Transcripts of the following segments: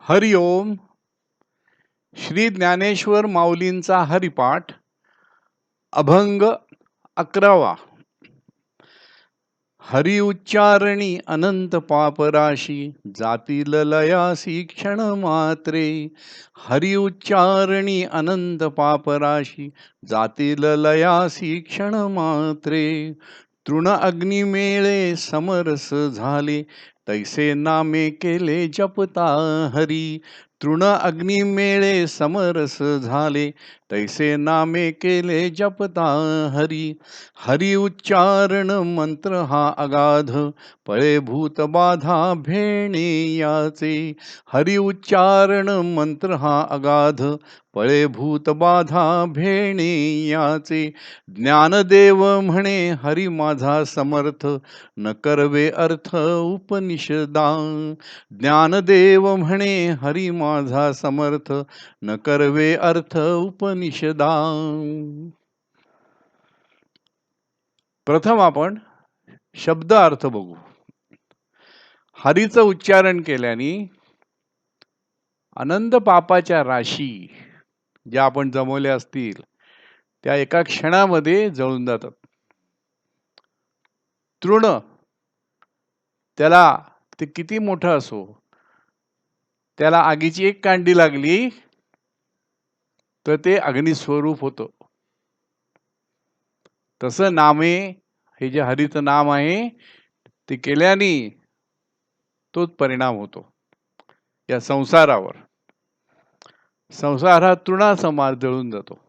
हरि ओम. श्री ज्ञानेश्वर माऊलींचा हरिपाठ अभंग 11वा. हरि उच्चारणी अनंत पापराशी जातील लयासी क्षण मात्रे. हरि उच्चारणी अनंत पापराशी जातील लयासी क्षण मात्रे. तृण अग्नी मेळे समरस झाले तैसे नामे केले जपता हरी. तृण अग्नी मेळे समरस झाले तैसे नामे केले जपता हरी. हरि उच्चारण मंत्र हा अगाध पळे भूत बाधा भेणे याचे. हरि उच्चारण मंत्र हा अगाध पळे भूत बाधा भेणे याचे. ज्ञानदेव म्हणे हरि माझा समर्थ न करवे अर्थ उपनिषदा. ज्ञानदेव म्हणे हरि माझा समर्थ न करवे अर्थ उपनिषदा. प्रथम आपण शब्द अर्थ बघू. हरीचं उच्चारण केल्याने अनंत पापाच्या राशी ज्या आपण जमवल्या असतील त्या एका क्षणामध्ये जळून जातात. तृण त्याला ते किती मोठं असो, त्याला आगीची एक कांडी लागली तर ते अग्निस्वरूप होतं. तसं नामे हे जे हरीचं नाम आहे ते केल्याने तोच परिणाम होतो या संसारावर. संसार हा तृणासमान जळून जातो.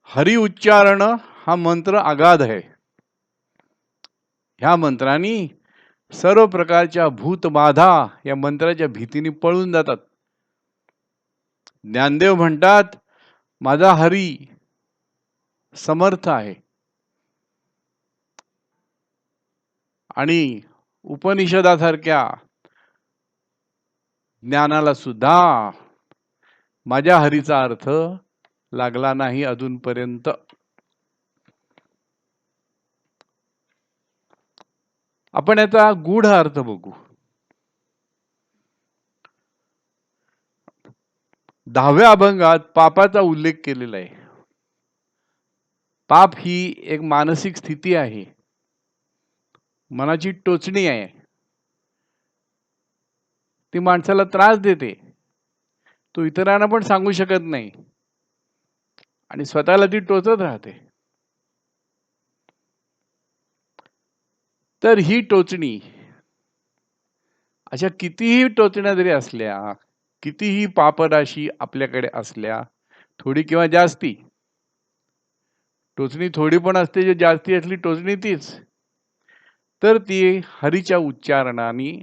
हरि उच्चारण हा मंत्र अगाध आहे. ह्या मंत्राने सर्व प्रकारच्या भूतबाधा या मंत्राच्या भीतीने पळून जातात. ज्ञानदेव म्हणतात माझा हरी समर्थ आहे. आणि उपनिषदासारख्या ज्ञानाला सुद्धा माझ्या हरीचा अर्थ लागला नाही अजूनपर्यंत. आपण याचा गूढ अर्थ बघू. 10व्या अभंगात पापाचा उल्लेख केलेला आहे. पाप ही एक मानसिक स्थिती आहे, मनाची टोचणी आहे. ती माणसाला त्रास देते. तो इतरांना पण सांगू शकत नाही आणि स्वतःला ती टोचत राहते. तर ही टोचणी अशा कितीही टोचण्या जरी असल्या, कितीही पापराशी आपल्याकडे असल्या, थोडी किंवा जास्ती, टोचणी थोडी पण असते जे जास्ती असली टोचणी तीच, तर ती हरीच्या उच्चारणाने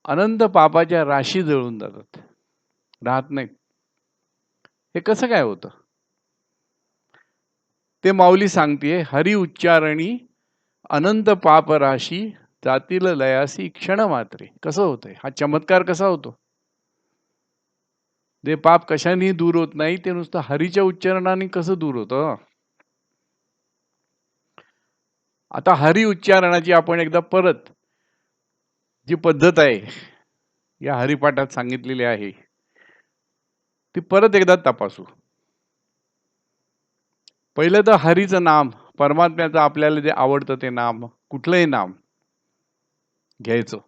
अनंत पापाच्या राशी जळून जातात, राहत नाहीत. हे कसं काय होतं ते माऊली सांगते. हरी उच्चारणी अनंत पाप राशी जातील लयासी क्षण मात्रे. कसं होतंय हा चमत्कार? कसा होतो? जे पाप कशानेही दूर होत नाही ते नुसतं हरीच्या उच्चारणाने कसं दूर होतं? आता हरी उच्चारणाची आपण एकदा परत जी पद्धत आहे या हरिपाठात सांगितलेली आहे ती परत एकदा तपासू. पहिलं तर हरीचं नाम, परमात्म्याचं आपल्याला जे आवडतं ते नाम, कुठलंही नाम घ्यायचं,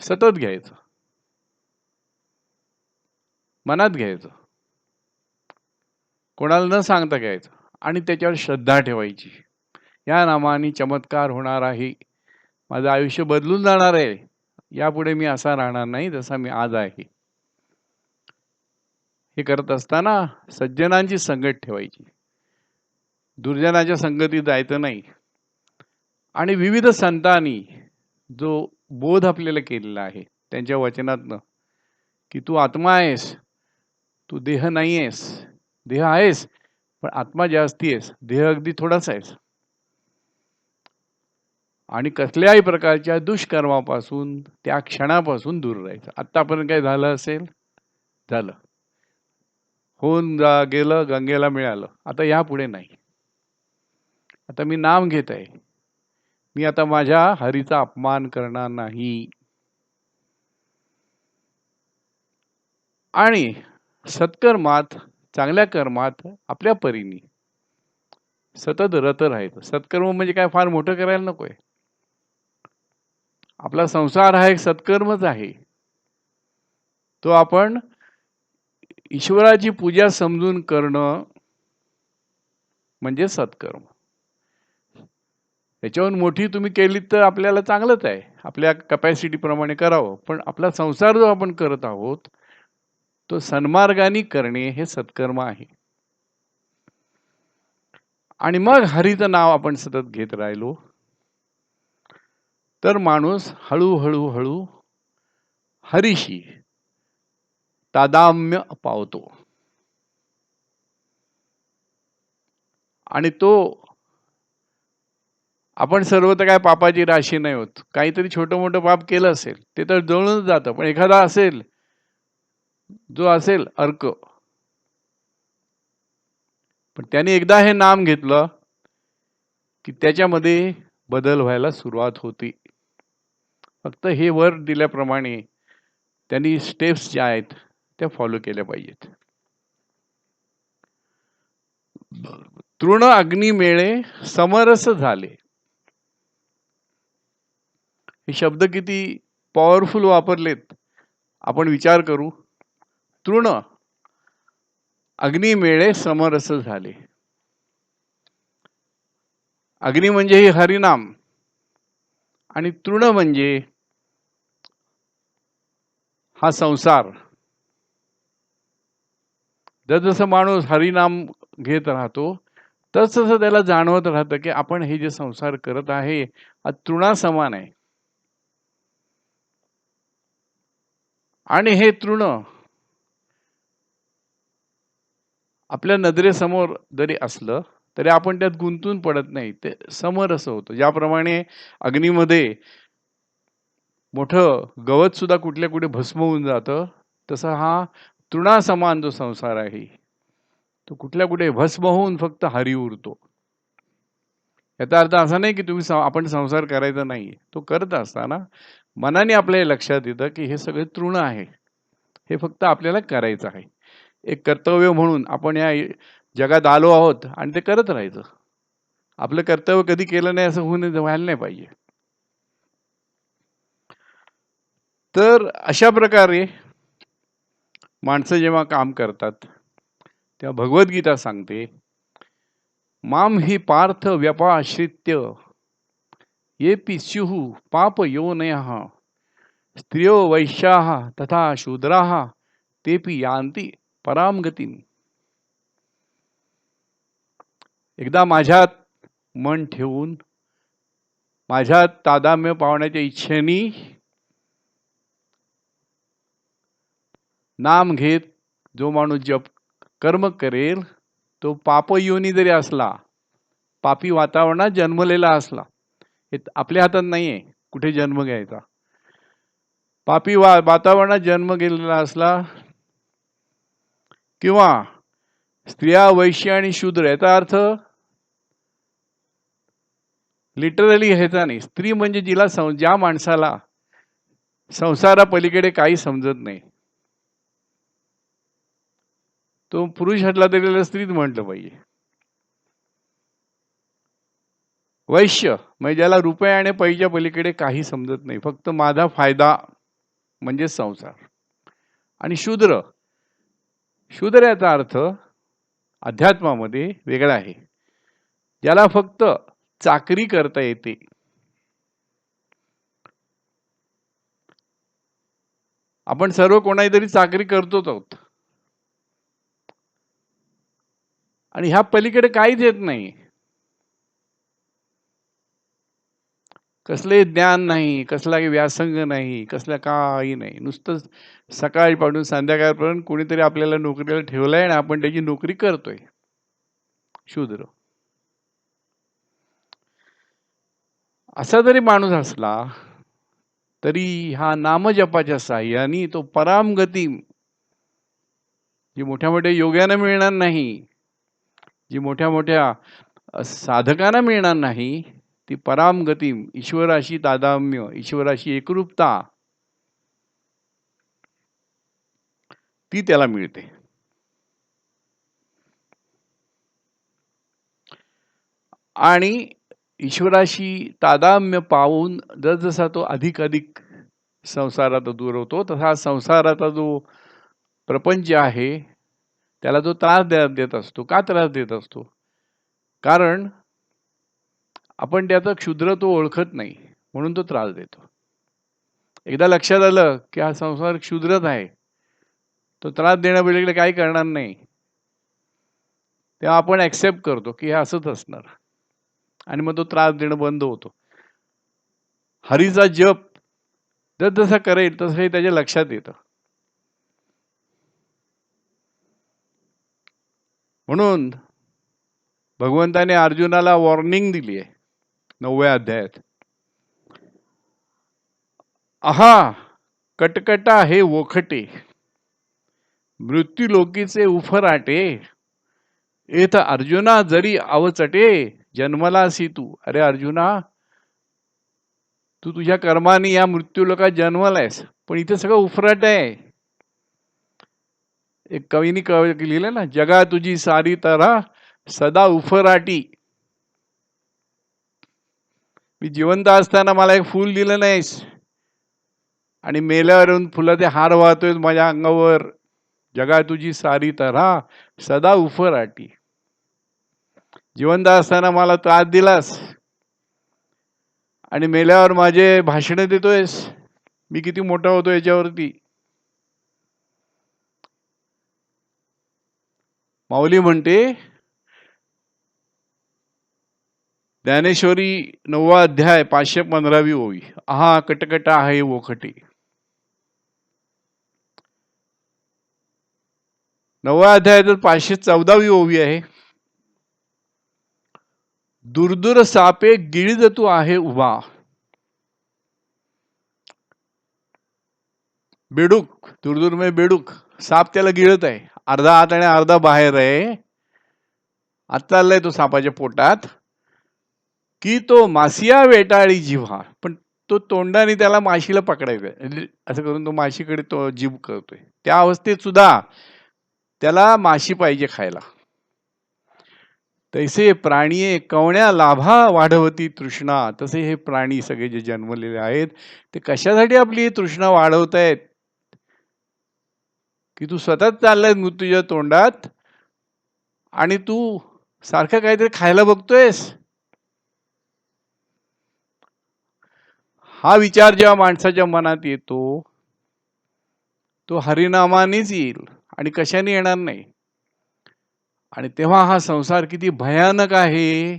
सतत घ्यायचं, मनात घ्यायचं, कोणाला न सांगता घ्यायचं आणि त्याच्यावर श्रद्धा ठेवायची. या नामाने चमत्कार होणार आहे, माझं आयुष्य बदलून जाणार आहे, यापुढे मी असा राहणार नाही जसा मी आज आहे. हे करत असताना सज्जनांची संगत ठेवायची, दुर्जनाच्या संगतीत जायचं नाही. आणि विविध संतांनी जो बोध आपल्याला केलेला आहे त्यांच्या वचनातनं की तू आत्मा आहेस, तू देह नाही आहेस. देह आहेस पण आत्मा जास्ती आहेस, देह अगदी थोडासा आहेस. आणि कसल्याही प्रकारच्या दुष्कर्मापासून त्या क्षणापासून दूर राहायचं. आतापर्यंत काय झालं असेल झालं, होऊन गेलं, गंगेला मिळालं. आता यापुढे नाही. आता मी नाम घेत आहे, मी आता माझ्या हरीचा अपमान करणार नाही. आणि सत्कर्मात, चांगल्या कर्मात आपल्या परीने सतत रत राहायचं. सत्कर्म म्हणजे काय फार मोठं करायला नकोय. आपला संसार हा एक सत्कर्मच आहे. तो आपण ईश्वराची पूजा समजून करणं म्हणजे सत्कर्म. याच्याहून मोठी तुम्ही केलीत तर आपल्याला चांगलंच आहे. आपल्या कॅपॅसिटी प्रमाणे करावं. पण आपला संसार जो आपण करत आहोत, तो सन्मार्गाने करणे हे सत्कर्म आहे. आणि मग हरीचं नाव आपण सतत घेत राहिलो, तर माणूस हळू हरीशी तादाम्य पावतो. आणि तो आपण सर्व तर काय पापाची राशी नाही होत. काहीतरी छोटं मोठं पाप केलं असेल ते तर जळूनच जातं. पण एखादा असेल जो असेल अर्क, पण त्याने एकदा हे नाम घेतलं की त्याच्यामध्ये बदल व्हायला सुरुवात होती. फक्त हे वर दिल्याप्रमाणे त्यांनी स्टेप्स ज्या आहेत त्या फॉलो केल्या पाहिजेत. तृण अग्नी मेळे समरस झाले. हे शब्द किती पॉवरफुल वापरलेत आपण विचार करू. तृण अग्नी मेळे समरस झाले. अग्नी म्हणजे हे हरिनाम आणि तृण म्हणजे हा संसार. जसं माणूस हरिनाम घेत राहतो तसं त्याला जाणवत राहतं की आपण हे जे संसार करत आहे हा तृणा समान आहे. आणि हे तृण आपल्या नजरेसमोर जरी असलं तरी आपण त्यात गुंतून पडत नाही. ते समरस होतं. ज्याप्रमाणे अग्नीमध्ये मोठं गवत सुद्धा कुठल्या कुठे भस्म होऊन जातं, तसा हा तृणासमान जो संसार आहे तो कुठल्या कुठे भस्म होऊन फक्त हरी उरतो. याचा अर्थ असा नाही की आपण संसार करायचा नाही. तो करत असताना मनाने आपल्या लक्षात येतं की हे सगळे तृण आहे. हे फक्त आपल्याला करायचं आहे. एक कर्तव्य म्हणून आपण या जगात आलो आहोत आणि ते करत राहायचं. आपलं कर्तव्य कधी केलं नाही असं व्हायला नाही पाहिजे. तर अशा प्रकारे माणसं जेव्हा काम करतात तेव्हा भगवद्गीता सांगते, माम हि पार्थ व्यपाश्रित्य येपि स्युः पापयोनयः स्त्रियो वैश्याः तथा शूद्राः तेपि यान्ति पराम गतिम. एकदा माझ्यात मन ठेवून माझ्यात तादाम्य पावण्याच्या इच्छेने नाम घेत जो माणूस जप कर्म करेल तो पापयोनी जरी असला, पापी वातावरणात जन्मलेला असला, हे आपल्या हातात नाहीये कुठे जन्म घ्यायचा. पापी वातावरणात जन्म गेलेला असला किंवा स्त्रिया वैश्य आणि शूद्र, याचा अर्थ लिटरली ह्याचा नाही. स्त्री म्हणजे जिला ज्या माणसाला संसारा पलीकडे काही समजत नाही, तो पुरुष हटला तरी स्त्रीच म्हटलं पाहिजे. वैश्य म्हणजे ज्याला रुपये आणि पैच्या पलीकडे काही समजत नाही, फक्त माझा फायदा म्हणजे संसार. आणि शूद्र, शूद्र याचा अर्थ अध्यात्मामध्ये वेगळा आहे, ज्याला फक्त चाकरी करता येते. आपण सर्व कोणाही तरी चाकरी करतोच आहोत आणि ह्या पलीकडे काहीच येत नाही. कसले ज्ञान नाही, कसला व्यासंग नाही, कसला काही नाही. नुसतं सकाळपासून संध्याकाळपर्यंत कोणीतरी आपल्याला नोकरीला ठेवलंय आणि आपण त्याची नोकरी करतोय. शूद्र. असा जरी माणूस असला तरी हा नामजपाच्या साह्याने तो परामगती, जी मोठ्या मोठ्या योग्यानं मिळणार नाही, जी मोठ्या मोठ्या साधकांना मिळणार नाही, ती पराम गती, ईश्वराशी तादात्म्य, ईश्वराशी एकरूपता, ती त्याला मिळते. आणि ईश्वराशी तादात्म्य पाहून जसजसा तो अधिक अधिक संसारात दूर होतो, तसा संसाराचा जो प्रपंच आहे त्याला तो त्रास देत असतो. का त्रास देत असतो? कारण आपण त्याचा क्षुद्र तो ओळखत नाही, म्हणून तो त्रास देतो. एकदा लक्षात आलं की हा संसार क्षुद्रच आहे, तो त्रास देण्यापलीकडे काही करणार नाही, तेव्हा आपण ऍक्सेप्ट करतो की हे असंच असणार, आणि मग तो त्रास देणं बंद होतो. हरीचा जप जसजसा करेल तसं हे त्याच्या लक्षात येतं. म्हणून भगवंताने अर्जुनाला वॉर्निंग दिली आहे 9व्या अध्यायात. आहा कटकटा हे वोखटे, मृत्यू लोकीचे उफराटे, एथ अर्जुना जरी अवचटे, जन्मलासी तू. अरे अर्जुना, तू तुझ्या कर्माने या मृत्यू लोकात जन्मलायस, पण इथे सगळं उफराट आहे. एक कवीनी लिहिलं ना, जगा तुझी सारी तऱ्हा सदा उफराटी. मी जिवंत असताना मला एक फूल दिलं नाहीस, आणि मेल्यावर फुलाचे हार वाहतोय माझ्या अंगावर. जगा तुझी सारी तऱ्हा सदा उफराटी. जिवंत असताना मला त्रास दिलास, आणि मेल्यावर माझे भाषण देतोयस, मी किती मोठा होतो याच्यावरती. माऊली म्हणते, ज्ञानेश्वरी 9वा अध्याय 515वी ओवी, आहा कटकटा आहे वोखटे. 9व्या अध्यायात 514वी ओवी आहे, दुर्दुर सापे गिळीज तू आहे उभा. बेडूक, दुर्दुर म्हणजे बेडूक, साप त्याला गिळत आहे, अर्धा आत आणि अर्धा बाहेर आहे. आत चाललाय तो सापाच्या पोटात, की तो मासिया वेटाळी जिव्हा, पण तो तोंडाने त्याला माशीला पकडायचं, असं करून तो माशीकडे तो जीभ करतोय. त्या अवस्थेत सुद्धा त्याला माशी पाहिजे खायला. तैसे प्राणी कवण्या लाभा वाढवती तृष्णा. तसे हे प्राणी सगळे जे जन्मलेले आहेत ते कशासाठी आपली तृष्णा वाढवतायत? की तू सतत चाललाय मृत्यूच्या तोंडात, आणि तू सारखं काहीतरी खायला बघतोयस. हा विचार जेव्हा माणसाच्या मनात येतो, तो हरिनामानेच येईल आणि कशाने येणार नाही. आणि तेव्हा हा संसार किती भयानक आहे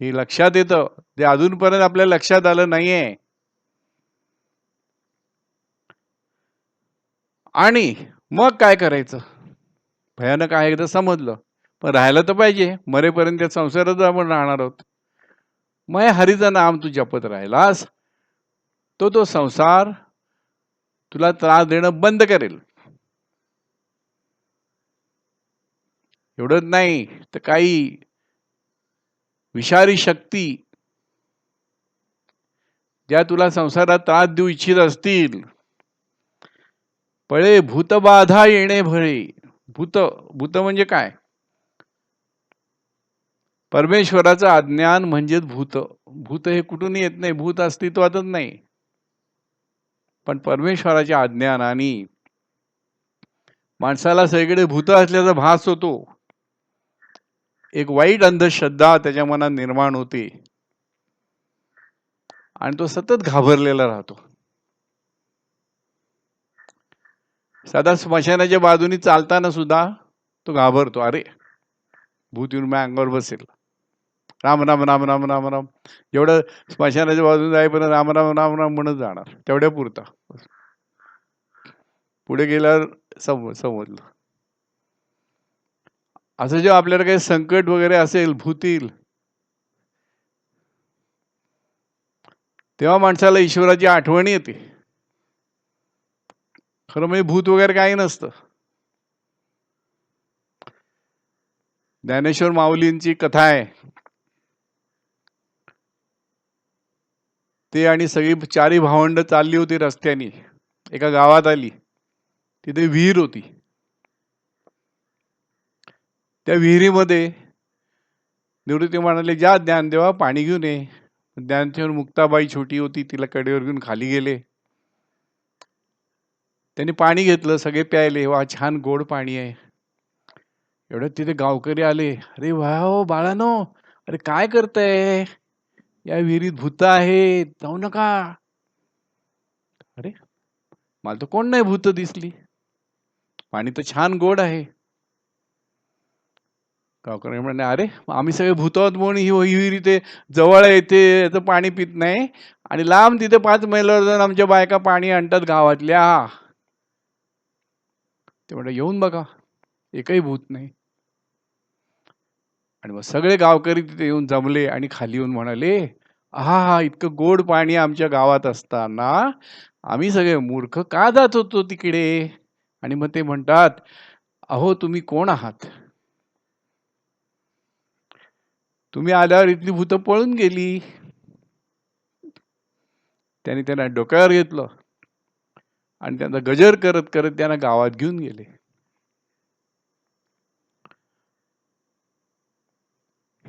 हे लक्षात येतं, ते अजूनपर्यंत आपल्या लक्षात आलं नाहीये. आणि मग काय करायचं? भयानक आहे तर समजलं, पण राहायला तर पाहिजे. मरेपर्यंत त्या संसारात आपण राहणार आहोत. मग हरीचं नाम तू जपत राहिलास, तो संसार तुला त्रास देणं बंद करेल. एवढंच नाही तर काही विषारी शक्ती ज्या तुला संसारात त्रास देऊ इच्छित असतील, पळे भूतबाधा येणे भळे. भूत, भूत म्हणजे काय? परमेश्वराचं अज्ञान म्हणजेच भूत. भूत हे कुठून येत नाही, भूत अस्तित्वातच नाही. पण परमेश्वराच्या अज्ञानाने माणसाला सगळीकडे भूत असल्याचा भास होतो. एक वाईट अंधश्रद्धा त्याच्या मनात निर्माण होते, आणि तो सतत घाबरलेला राहतो. साधा स्मशानाच्या बाजूनी चालताना सुद्धा तो घाबरतो, अरे भूत येऊन माझ्या अंगावर बसेल. राम राम राम राम राम राम, एवढं स्मशानाच्या बाजून जाईपर्यंत राम राम राम राम म्हणत जाणार, तेवढ्या पुरता. पुढे गेल्यावर समजलं. असं जेव्हा आपल्याला काही संकट वगैरे असेल, भूत येईल, तेव्हा माणसाला ईश्वराची आठवण येते. खरं म्हणजे भूत वगैरे काही नसतं. ज्ञानेश्वर माऊलींची कथा आहे, ते आणि सगळी चारी भावंड चालली होती रस्त्याने, एका गावात आली. तिथे विहीर होती. त्या विहिरीमध्ये निवृत्ती म्हणाले, "जा ज्ञानदेवा पाणी घेऊन ये." ज्ञानदेव मुक्ताबाई छोटी होती, तिला कडेवर घेऊन खाली गेले. त्यांनी पाणी घेतलं, सगळे प्यायले. वा छान गोड पाणी आहे. एवढ्यात तिथे गावकरी आले. "अरे वा हो बाळानो, अरे काय करताय? या विहिरीत भूत आहेत, जाऊ नका." अरे मला तर कोण नाही भूत दिसली, पाणी तर छान गोड आहे. गावकरी म्हणे, "अरे आम्ही सगळे भूत आहोत म्हणून ही विहीर इथे जवळ आहे, इथे याचं पाणी पित नाही आणि लांब तिथे 5 मैलावर जाऊन आमच्या बायका पाणी आणतात गावातल्या." ते म्हणे, "येऊन बघा, एकही भूत नाही." आणि मग सगळे गावकरी तिथे येऊन जमले आणि खाली येऊन म्हणाले, "आहा हा, इतकं गोड पाणी आमच्या गावात असताना आम्ही सगळे मूर्ख का जात होतो तिकडे?" आणि मग ते म्हणतात, "अहो तुम्ही कोण आहात? तुम्ही आल्यावर इथली भूत पळून गेली." त्यांनी त्यांना डोक्यावर घेतलं आणि त्यांचा गजर करत करत त्यांना गावात घेऊन गेले.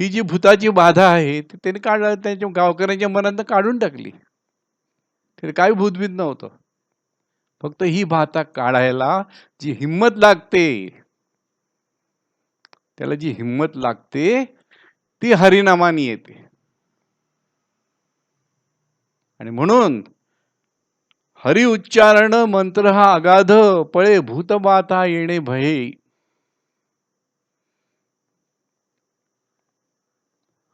ही जी भूताची बाधा आहे ती त्यांनी त्यांच्या गावकऱ्यांच्या मनात काढून टाकली. ते काही भूतभीत नव्हतं. फक्त ही बाधा काढायला जी हिंमत लागते, त्याला जी हिंमत लागते ती हरिनामानी येते. आणि म्हणून हरि उच्चारण मंत्र हा अगाध, पळे भूतबाधा येणे भये.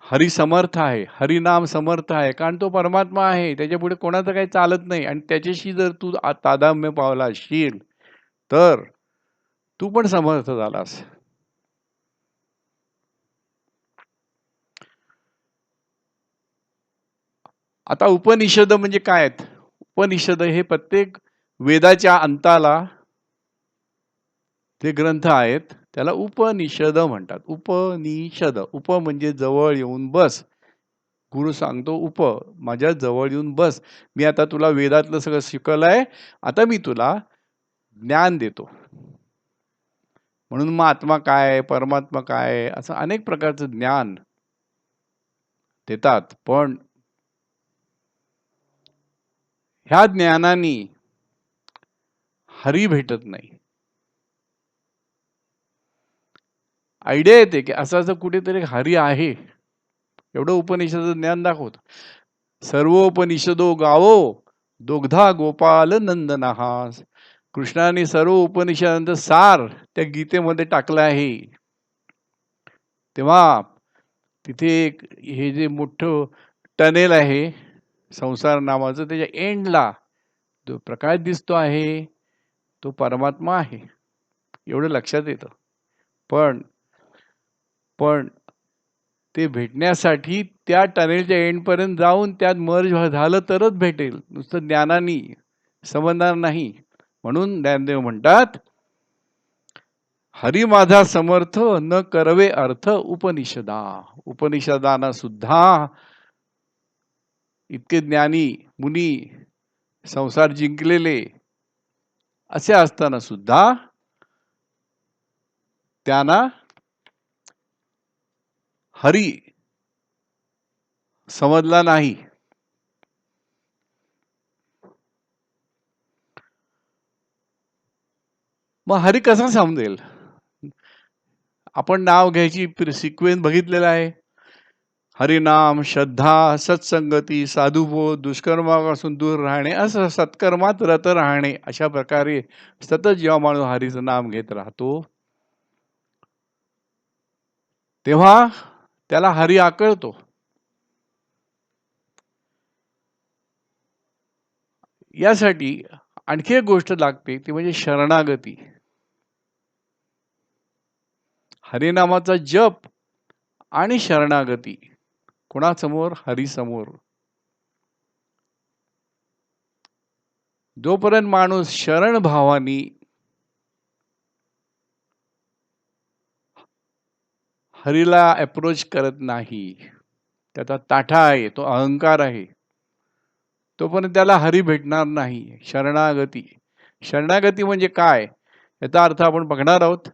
हरी समर्थ आहे, हरिनाम समर्थ आहे, कारण तो परमात्मा आहे. त्याच्या पुढे कोणाचं काही चालत नाही. आणि त्याच्याशी जर तू तादात्म्य पावला असशील तर तू पण समर्थ झालास. आता उपनिषद म्हणजे काय आहेत? उपनिषद हे प्रत्येक वेदाच्या अंताला जे ग्रंथ आहेत त्याला उपनिषद म्हणतात. उपनिषद, उप म्हणजे जवळ येऊन बस. गुरु सांगतो माझ्या जवळ येऊन बस. मी आता तुला वेदातलं सगळं शिकवलंय, आता मी तुला ज्ञान देतो. म्हणून मग आत्मा काय, परमात्मा काय, असं अनेक प्रकारचं ज्ञान देतात. पण ह्या ज्ञानाने हरी भेटत नाही. आयडिया येते की असं असं कुठेतरी हरी आहे, एवढं उपनिषद ज्ञान दाखवत. सर्वोपनिषदो गावो दोग्धा गोपाल नंदनहा. कृष्णाने सर्व उपनिषदांचं सार त्या गीतेमध्ये टाकलं आहे. तेव्हा तिथे एक हे जे मोठं टनेल आहे संसार नावाचं, त्याच्या एंडला जो प्रकाश दिसतो आहे तो परमात्मा आहे, एवढं लक्षात येतं. पण पण ते भेटण्यासाठी त्या टनेलच्या एंड पर्यंत जाऊन त्यात मर्ज झालं तरच भेटेल, नुसतं ज्ञानाने समजणार नाही. म्हणून ज्ञानदेव म्हणतात, हरी माझा समर्थ न करवे अर्थ उपनिषदा. उपनिषदांना सुद्धा इतके ज्ञानी मुनी संसार जिंकलेले असे असताना सुद्धा त्यांना हरी समजला नाही. मग हरी कसा समजेल? आपण नाव घ्यायची सिक्वेन्स बघितलेला आहे. हरिनाम, श्रद्धा, सत्संगती, साधुबोध, दुष्कर्मापासून दूर राहणे, असं सत्कर्मात रत राहणे. अशा प्रकारे सतत जेव्हा माणूस हरीचं नाम घेत राहतो तेव्हा त्याला हरी आकळतो. यासाठी आणखी एक गोष्ट लागते, ती म्हणजे शरणागती. हरिनामाचा जप आणि शरणागती कोणासमोर? हरीसमोर. जोपर्यंत माणूस शरण भावानी हरीला अप्रोच करत नाही, त्याचा ताठा आहे, तो अहंकार आहे, तोपर्यंत त्याला हरी भेटणार नाही. शरणागती. शरणागती म्हणजे काय याचा अर्थ आपण बघणार आहोत.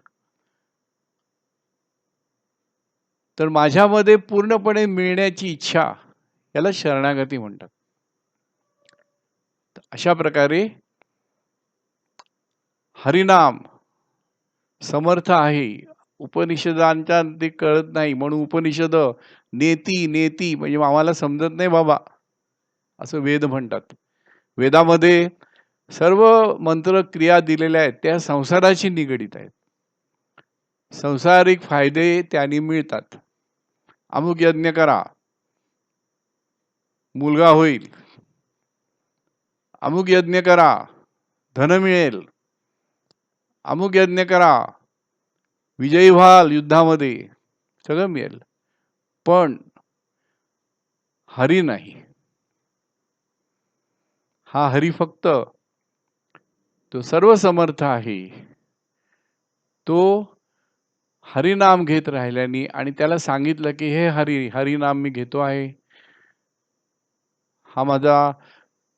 तर माझ्यामध्ये पूर्णपणे मिळण्याची इच्छा याला शरणागती म्हणतात. अशा प्रकारे हरिनाम समर्थ आहे. उपनिषदांच्या ते कळत नाही म्हणून उपनिषद नेती नेती म्हणजे आम्हाला समजत नाही बाबा असं वेद म्हणतात. वेदामध्ये सर्व मंत्र क्रिया दिलेल्या आहेत त्या संसाराशी निगडित आहेत. संसारिक फायदे त्यांनी मिळतात. अमुक यज्ञ करा मुलगा होईल, अमुक यज्ञ करा धन मिळेल, अमुक यज्ञ करा विजयी व्हाल युद्धामध्ये, सगळं मिळेल. पण हरी नाही. हा हरी फक्त तो सर्व समर्थ आहे. तो हरिनाम घेत राहिल्याने आणि त्याला सांगितलं की हे हरिनाम मी घेतो आहे. हा माझा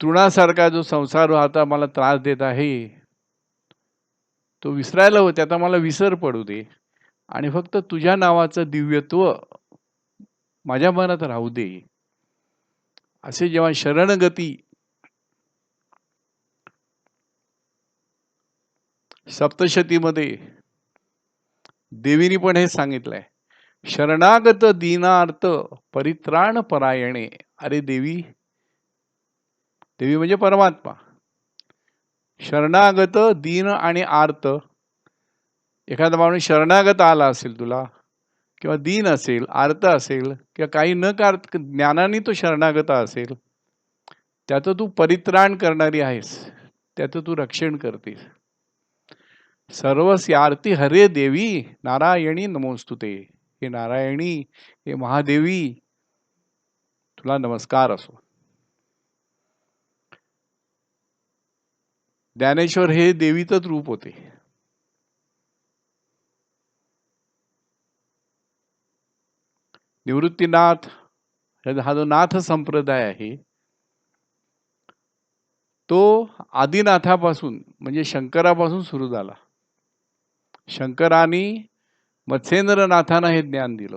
तृणासारखा जो संसार आता मला त्रास देत आहे तो विसरायला होता, आता मला विसर पडू दे आणि फक्त तुझ्या नावाचं दिव्यत्व माझ्या मनात राहू दे. असे जेव्हा शरणगती सप्तशतीमध्ये देवीनी पण हे सांगितलंय, शरणागत दीनार्थ परित्राण परायणे. अरे देवी, देवी म्हणजे परमात्मा. शरणागत दीन आणि आर्त. एखादा माणूस शरणागत आला असेल तुला किंवा दीन असेल, आर्त असेल किंवा काही न ज्ञानाने तो शरणागत असेल, त्याचं तू परित्राण करणारी आहेस, त्याचं तू रक्षण करतेस. सर्वस्यार्ती हरे देवी नारायणी नमोस्तुते. हे नारायणी, हे महादेवी, तुला नमस्कार असो. ज्ञानेश्वर हे देवीचंच रूप होते. निवृत्तीनाथ हा जो नाथ संप्रदाय आहे तो आदिनाथापासून म्हणजे शंकरापासून सुरू झाला. शंकरांनी मत्स्येंद्रनाथांना हे ज्ञान दिलं,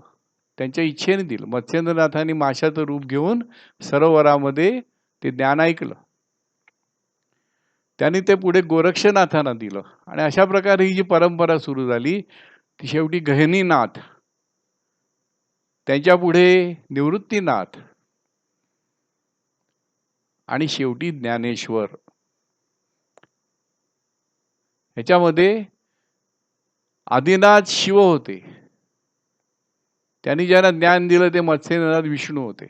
त्यांच्या इच्छेने दिलं. मत्स्येंद्रनाथांनी माशाचं रूप घेऊन सरोवरामध्ये ते ज्ञान ऐकलं. त्यांनी ते पुढे गोरक्षनाथांना दिलं आणि अशा प्रकारे ही जी परंपरा सुरू झाली ती शेवटी गहिनीनाथ, त्यांच्या पुढे निवृत्तीनाथ आणि शेवटी ज्ञानेश्वर. ह्याच्यामध्ये आदिनाथ शिव होते, त्यांनी ज्यांना ज्ञान दिलं ते मत्स्येंद्रनाथ विष्णू होते.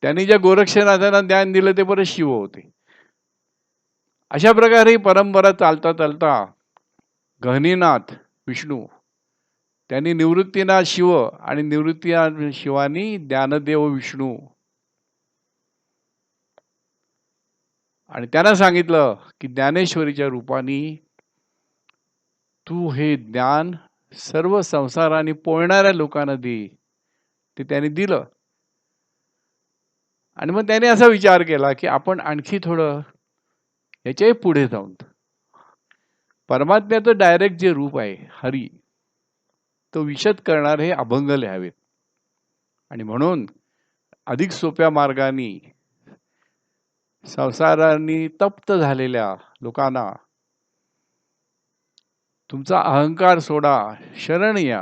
त्यांनी ज्या गोरक्षनाथांना ज्ञान दिलं ते परत शिव होते. अशा प्रकारे ही परंपरा चालता चालता गहिनीनाथ विष्णू, त्यांनी निवृत्तीनाथ शिव आणि निवृत्तीनाथ शिवानी ज्ञानदेव विष्णू. आणि त्यांना सांगितलं की ज्ञानेश्वरीच्या रूपाने तू हे ज्ञान सर्व संसाराने पोळणाऱ्या लोकांना दे. ते त्यांनी दिलं. आणि मग त्याने असा विचार केला की आपण आणखी थोडं याच्याही पुढे जाऊन परमात्म्याचं डायरेक्ट जे रूप आहे हरी, तो विशद करणार हे अभंग लिहावेत. आणि म्हणून अधिक सोप्या मार्गाने संसाराने तप्त झालेल्या लोकांना तुमचा अहंकार सोडा, शरण या.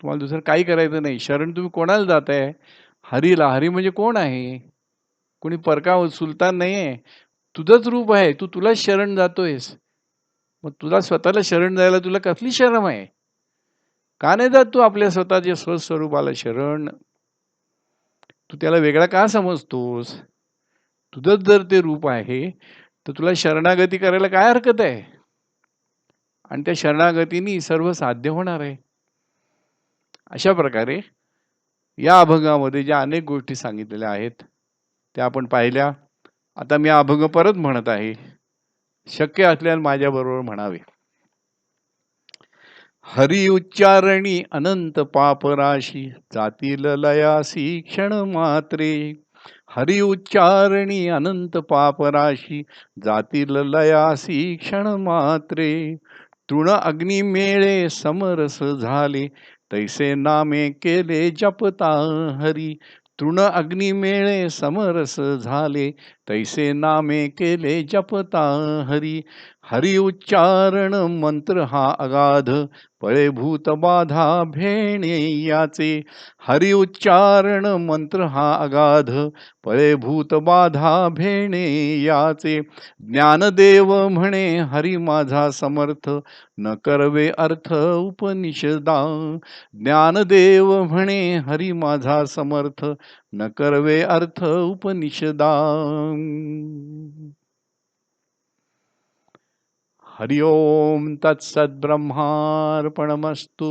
तुम्हाला दुसरं काही करायचं नाही. शरण तुम्ही कोणाला जाताय? हरीला. हरी म्हणजे कोण आहे? कोणी परका सुलतान नाहीये, तुझंच रूप आहे. तू तुलाच शरण जातोयस. मग तुला स्वतःला शरण जायला तुला कसली शरम आहे? का नाही जात तू आपल्या स्वतःच्या स्वस्वरूपाला शरण? तू त्याला वेगळा का समजतोस? तुझंच जर ते रूप आहे तर तुला शरणागती करायला काय हरकत आहे? आणि त्या शरणागतीने सर्व साध्य होणार आहे. अशा प्रकारे या अभंगामध्ये ज्या अनेक गोष्टी सांगितलेल्या आहेत त्या आपण पाहिल्या. आता मी अभंग परत म्हणत आहे, शक्य असल्यास माझ्याबरोबर म्हणावे. हरी उच्चारणी अनंत पापराशी जातील लयासी क्षण मात्रे. हरी उच्चारणी अनंत पापराशी जातील लयासी क्षण मात्रे. तृण अग्नी मेळे समरस झाले तैसे नामे केले जपता हरी. तृण अग्नी मेळे समरस झाले तैसे नामे केले जपता हरी. हरी उच्चारण मंत्र हा अगाध पळे भूत बाधा भेणे याचे. हरी उच्चारण मंत्र हा अगाध पळे भूत बाधा भेणे याचे. ज्ञानदेव म्हणे हरी माझा समर्थ न करवे अर्थ उपनिषदा. ज्ञानदेव म्हणे हरी माझा समर्थ न करवे अर्थ उपनिषदा. हरि ओम तत्सत ब्रह्मार्पणमस्तु.